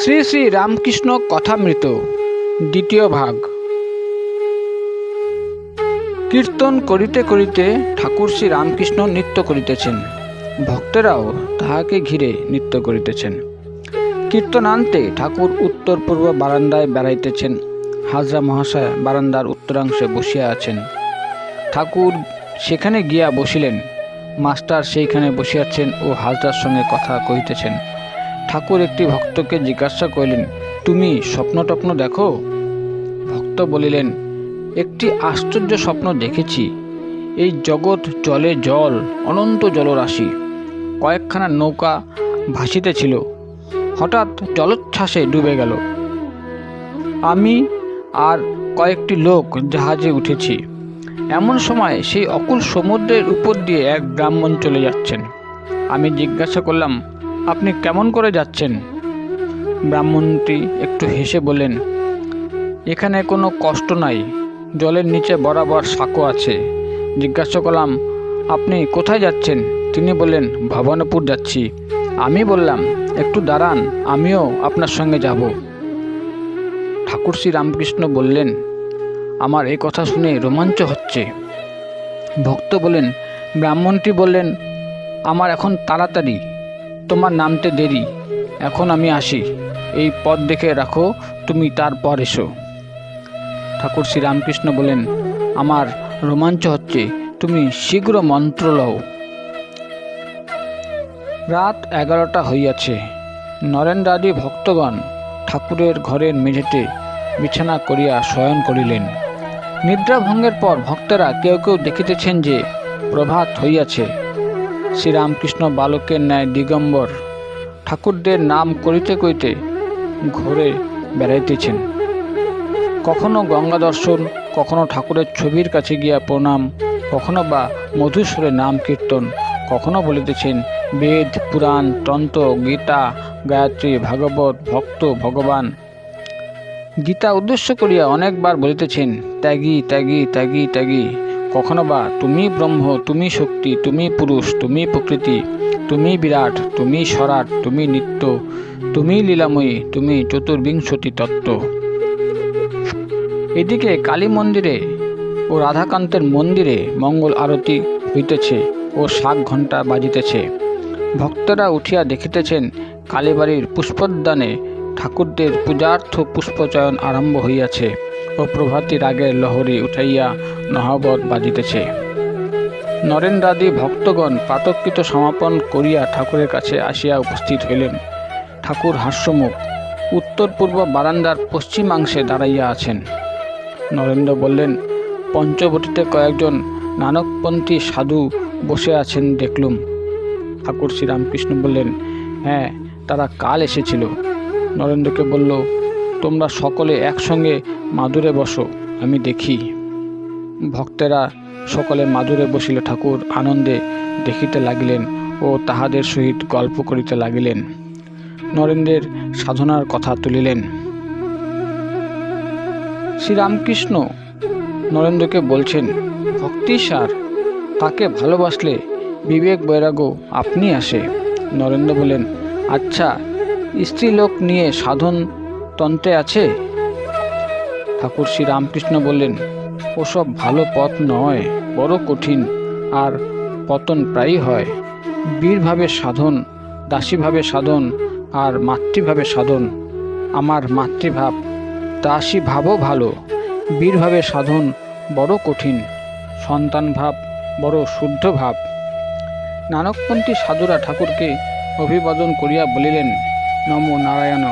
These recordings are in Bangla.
শ্রী শ্রী রামকৃষ্ণ কথামৃত দ্বিতীয় ভাগ। কীর্তন করিতে করিতে ঠাকুর শ্রী রামকৃষ্ণ নৃত্য করিতেছেন, ভক্তেরাও তাহাকে ঘিরে নৃত্য করিতেছেন। কীর্তনান্তে ঠাকুর উত্তর পূর্ব বারান্দায় বেড়াইতেছেন। হাজরা মহাশয় বারান্দার উত্তরাংশে বসিয়া আছেন। ঠাকুর সেখানে গিয়া বসিলেন। মাস্টার সেইখানে বসিয়াছেন ও হাজরার সঙ্গে কথা কহিতেছেন। ঠাকুর একটি ভক্তকে জিজ্ঞাসা করিলেন, তুমি স্বপ্ন টপ্ন দেখো? ভক্ত বলিলেন, একটি আশ্চর্য স্বপ্ন দেখেছি। এই জগৎ জলে জল, অনন্ত জলরাশি। কয়েকখানা নৌকা ভাসিতেছিল, হঠাৎ জলোচ্ছ্বাসে ডুবে গেল। আমি আর কয়েকটি লোক জাহাজে উঠেছি। এমন সময় সেই অকুল সমুদ্রের উপর দিয়ে এক ব্রাহ্মণ চলে যাচ্ছেন। আমি জিজ্ঞাসা করলাম, আপনি কেমন করে যাচ্ছেন? ব্রাহ্মণটি একটু হেসে বললেন, এখানে কোনো কষ্ট নাই, জলের নিচে বরাবর সাঁকো আছে। জিজ্ঞাসা করলাম, আপনি কোথায় যাচ্ছেন? তিনি বললেন, ভবানীপুর যাচ্ছি। আমি বললাম, একটু দাঁড়ান, আমিও আপনার সঙ্গে যাব। ঠাকুর শ্রী রামকৃষ্ণ বললেন, আমার এই কথা শুনে রোমাঞ্চ হচ্ছে। ভক্ত বলেন, ব্রাহ্মণটি বললেন, আমার এখন তাড়াতাড়ি, তোমার নামতে দেরি, এখন আমি আসি। এই পথ দেখে রাখো, তুমি তারপর এসো। ঠাকুর শ্রী রামকৃষ্ণ বলেন, আমার রোমাঞ্চ হচ্ছে, তুমি শীঘ্র মন্ত্র লও। রাত 11টা হইয়াছে। নরেন্দ্রাদি ভক্তগণ ঠাকুরের ঘরের মেঝেতে বিছানা করিয়া শয়ন করিলেন। নিদ্রাভঙ্গের পর ভক্তেরা কেউ কেউ দেখিতেছেন যে প্রভাত হইয়াছে। শ্রীরামকৃষ্ণ বালকের ন্যায় দিগম্বর ঠাকুরদের নাম করিতে করিতে ঘুরে বেড়াইতেছেন। কখনো গঙ্গা দর্শন, কখনো ঠাকুরের ছবির কাছে গিয়া প্রণাম, কখনো বা মধুস্বরে নাম কীর্তন, কখনো বলিতেছেন বেদ, পুরাণ, তন্ত্র, গীতা, গায়ত্রী, ভাগবত, ভক্ত, ভগবান। গীতা উদ্দেশ্য করিয়া অনেকবার বলিতেছেন ত্যাগী ত্যাগী ত্যাগী ত্যাগী। কখনো বা তুমি ব্রহ্ম, তুমি শক্তি, তুমি পুরুষ, তুমি প্রকৃতি, তুমি বিরাট, তুমি স্বরাট, তুমি নিত্য, তুমি লীলাময়ী, তুমি চতুর্বিংশতি তত্ত্ব। এদিকে কালী মন্দিরে ও রাধাকান্তের মন্দিরে মঙ্গল আরতি হইতেছে ও শাক ঘণ্টা বাজিতেছে। ভক্তরা উঠিয়া দেখিতেছেন কালীবাড়ির পুষ্পোদ্যানে ঠাকুরদের পূজার্থ পুষ্পচয়ন আরম্ভ হইয়াছে ও প্রভাতী রাগের লহরী উঠাইয়া নহবত বাজিতেছে। নরেন্দ্রাদি ভক্তগণ প্রাতঃকৃত সমাপন করিয়া ঠাকুরের কাছে আসিয়া উপস্থিত হইলেন। ঠাকুর হাস্যমুখ উত্তর পূর্ব বারান্দার পশ্চিমাংশে দাঁড়াইয়া আছেন। নরেন্দ্র বললেন, পঞ্চবটিতে কয়েকজন নানকপন্থী সাধু বসে আছেন দেখলুম। ঠাকুর শ্রীরামকৃষ্ণ বললেন, হ্যাঁ, তারা কাল এসেছিল। নরেন্দ্রকে বলল, তোমরা সকলে একসঙ্গে মাদুরে বসো, আমি দেখি। ভক্তেরা সকলে মাদুরে বসিলে ঠাকুর আনন্দে দেখিতে লাগিলেন ও তাহাদের সহিত গল্প করিতে লাগিলেন। নরেন্দ্রের সাধনার কথা তুলিলেন। শ্রীরামকৃষ্ণ নরেন্দ্রকে বলছেন, ভক্তি সার, তাকে ভালোবাসলে বিবেক বৈরাগ্য আপনি আসে। নরেন্দ্র বলেন, আচ্ছা, স্ত্রীলোক নিয়ে সাধন তন্ত্রে আছে? ঠাকুর শ্রী রামকৃষ্ণ বললেন, ওসব ভালো পথ নয়, বড় কঠিন, আর পতন প্রায়ই হয়। বীরভাবে সাধন, দাসীভাবে সাধন, আর মাতৃভাবে সাধন। আমার মাতৃভাব, দাসী ভাবও ভালো। বীরভাবে সাধন বড় কঠিন, সন্তান ভাব বড় শুদ্ধ ভাব। নানকপন্থী সাধুরা ঠাকুরকে অভিবাদন করিয়া বলিলেন, নমো নারায়ণ।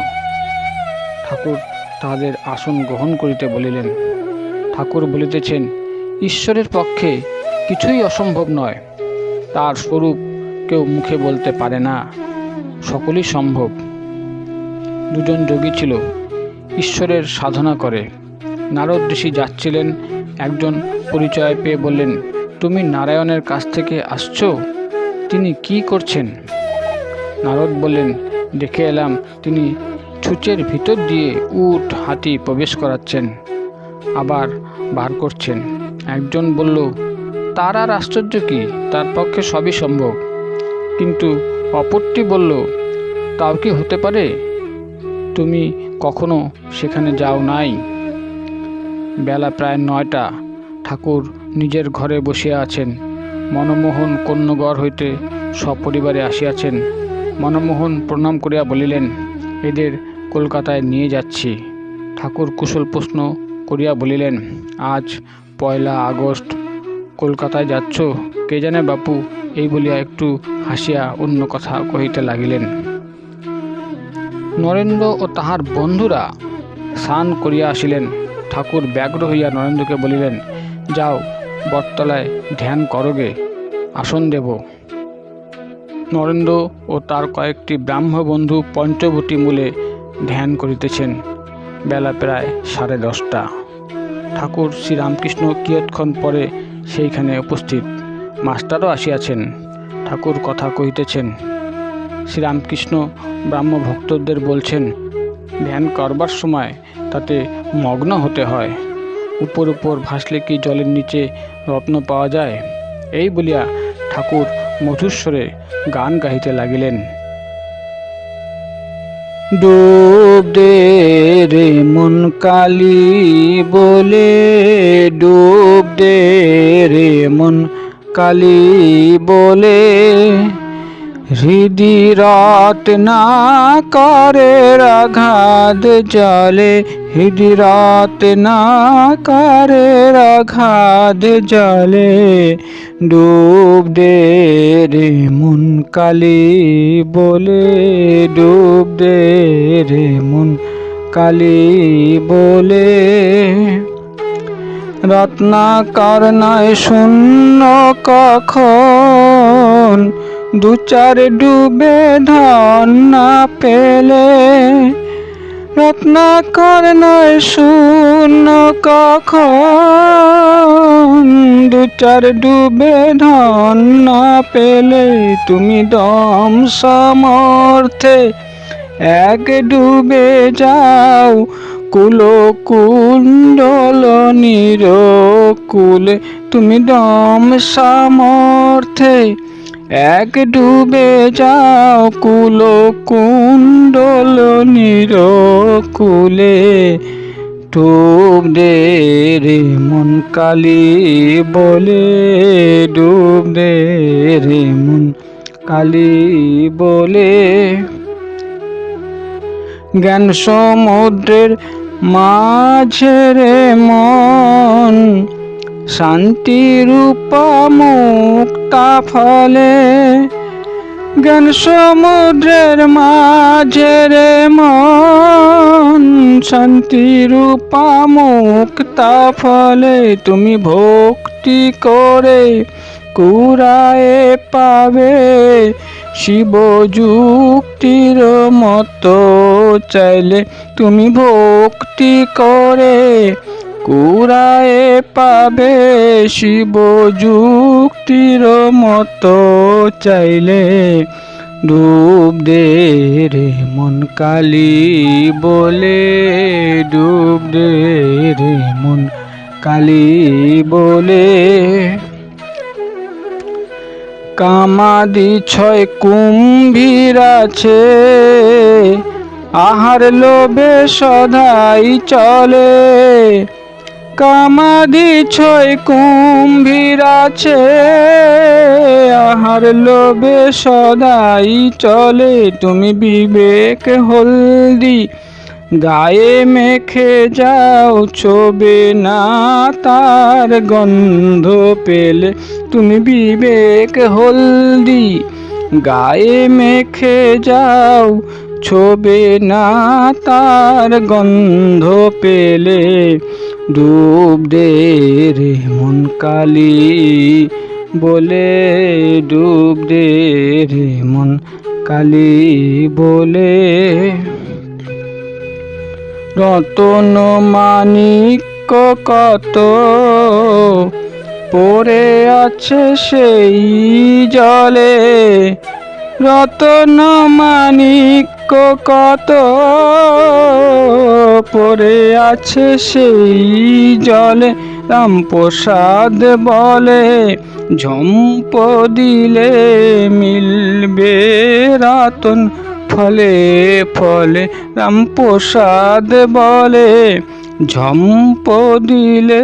ঠাকুর তাহাদের আসন গ্রহণ করিতে বলিলেন। ঠাকুর বলিতেছেন, ঈশ্বরের পক্ষে কিছুই অসম্ভব নয়। তার স্বরূপ কেউ মুখে বলতে পারে না, সকলই সম্ভব। দুজন যোগী ছিল, ঈশ্বরের সাধনা করে। নারদ ঋষি যাচ্ছিলেন। একজন পরিচয় পেয়ে বললেন, তুমি নারায়ণের কাছ থেকে আসছো? তিনি কি করছেন? নারদ বললেন, দেখে এলাম তিনি ছুঁচের ভিতর দিয়ে উট হাতি প্রবেশ করাচ্ছেন, আবার বার করছেন। একজন বলল, তার আর আশ্চর্য কি, তার পক্ষে সবই সম্ভব। কিন্তু অপরটি বলল, তাও কি হতে পারে? তুমি কখনো সেখানে যাও নাই? বেলা প্রায় 9টা। ঠাকুর নিজের ঘরে বসিয়া আছেন। মনমোহন কন্যগড় হইতে সপরিবারে আসিয়াছেন। মনমোহন প্রণাম করিয়া বলিলেন, এদের কলকাতায় নিয়ে যাচ্ছি। ঠাকুর কুশল প্রশ্ন করিয়া বলিলেন, আজ 1 আগস্ট, কলকাতায় যাচ্ছ? কে জানে বাপু, এই বলিয়া একটু হাসিয়া অন্য কথা কহিতে লাগিলেন। নরেন্দ্র ও তাহার বন্ধুরা স্নান করিয়া আসিলেন। ঠাকুর ব্যগ্র হইয়া নরেন্দ্রকে বলিলেন, যাও বটতলায় ধ্যান করগে, আসন দেব। নরেন্দ্র ও তার কয়েকটি ব্রাহ্মবন্ধু পঞ্চবটী মূলে ধ্যান করিতেছেন। বেলা প্রায় 10:30। ঠাকুর শ্রীরামকৃষ্ণ কিয়ৎক্ষণ পরে সেইখানে উপস্থিত। মাস্টারও আসিয়াছেন। ঠাকুর কথা কহিতেছেন। শ্রীরামকৃষ্ণ ব্রাহ্মভক্তদের বলছেন, ধ্যান করবার সময় তাতে মগ্ন হতে হয়। উপর উপর ভাসলে কি জলের নিচে রত্ন পাওয়া যায়? এই বলিয়া ঠাকুর মধুস্বরে গান গাহিতে লাগিলেন। ডুব দে রে মন কালী বলে, ডুব দে রে মন কালী বলে, হৃদি রাত না করে আঘাত জলে, হৃদি রাত না করে আঘাত জলে, ডুব দে রে মন কালী বলে, ডুব দে রে মন কালী বলে। রত্নাকর নয় শূন্য কখন, 2-4 ডুবে ধন না পেলে। রত্নাকর নয় শূন্য কখন, 2-4 ডুবে ধন না পেলে। তুমি দম সমর্থে এক ডুবে যাও, কুল কুণ্ডল নিরকুলে। তুমি দম সামর্থে এক ডুবে যাও, কুল কুণ্ডল নিরকুলে। ডুব দে রে মন কালী বলে, ডুব দে রে মন কালী বলে। জ্ঞান সমুদ্রের মাঝে রে মন, শান্তি রূপা মুক্তা ফলে। জ্ঞান সমুদ্রের মাঝে রে মন, শান্তি রূপা মুক্তা ফলে। তুমি ভক্তি করে কুড়ায়ে পাবে, শিব যুক্তির মতো চাইলে। তুমি ভক্তি করে কুড়ায়ে পাবে, শিব যুক্তির মতো চাইলে। ডুব দে রে মন কালী বলে, ডুব দে রে মন কালী বলে। কামাদি 6 কুম্ভীর আছে, আহার লোভে সদাই চলে। কামাদি 6 কুম্ভীর আছে, আহার লোভে সদাই চলে। তুমি বিবেক হলদি গায়ে মেখে যাও, ছোবে না তার গন্ধ পেলে। তুমি বিবেক হলদি গায়ে মেখে যাও, ছোবে না তার গন্ধ পেলে। ডুব দে রে মন কালী বলে, ডুব দে রে মন কালী বলে। রতন মানিক্য কত পড়ে আছে সেই জলে, রতন মানিক্য কত পড়ে আছে সেই জলে। রামপ্রসাদ বলে, ঝম্প দিলে মিলবে রতন ফলে ফলে রামপ্রসাদ বলে, ঝম্প দিলে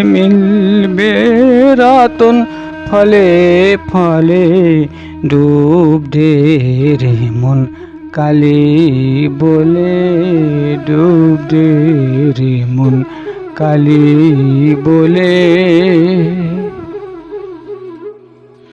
মিলবে রাতন, ফলে ফলে ডুব দে রে মন, কালী বলে ডুব দে রে মন, কালী বলে।